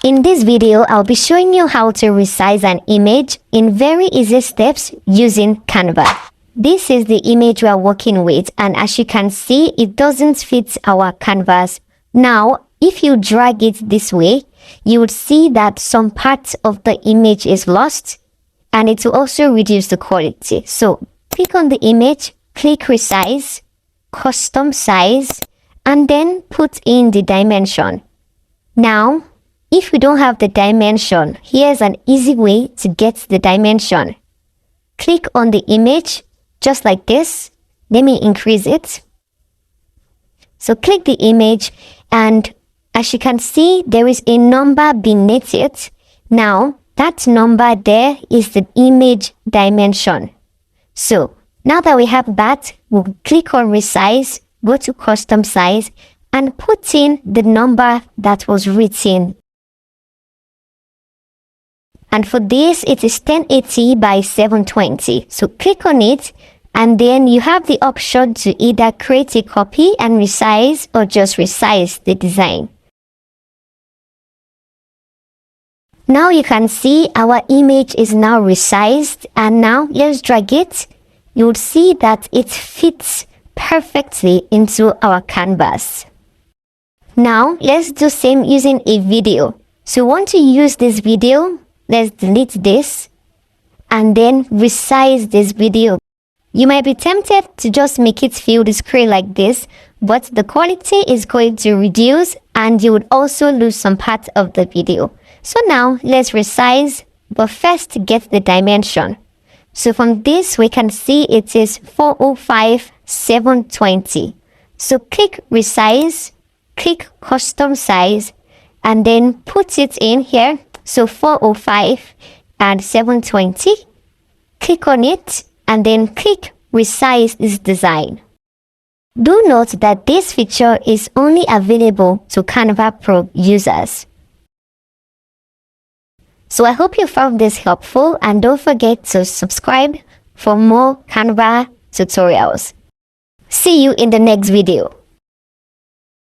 In this video, I'll be showing you how to resize an image in very easy steps using Canva. This is the image we are working with, and as you can see, it doesn't fit our canvas. Now, if you drag it this way, you would see that some parts of the image is lost, and it will also reduce the quality. So, click on the image, click resize, custom size, and then put in the dimension. Now, if you don't have the dimension, here's an easy way to get the dimension. Click on the image, just like this. Let me increase it. So click the image, and as you can see, there is a number beneath it. Now, that number there is the image dimension. So, now that we have that, we'll click on resize, go to custom size, and put in the number that was written. And for this, it is 1080 by 720. So click on it, and then you have the option to either create a copy and resize, or just resize the design. Now you can see our image is now resized, and now let's drag it. You would see that it fits perfectly into our canvas. Now let's do same using a video. So we want to use this video. Let's delete this and then resize this video. You might be tempted to just make it fill the screen like this, but the quality is going to reduce and you would also lose some part of the video. So now let's resize, but first get the dimension. So from this we can see it is 405 720. So click resize, click custom size, and then put it in here. So 405 and 720. Click on it and then click resize this design. Do note that this feature is only available to Canva Pro users. So I hope you found this helpful, and don't forget to subscribe for more Canva tutorials. See you in the next video.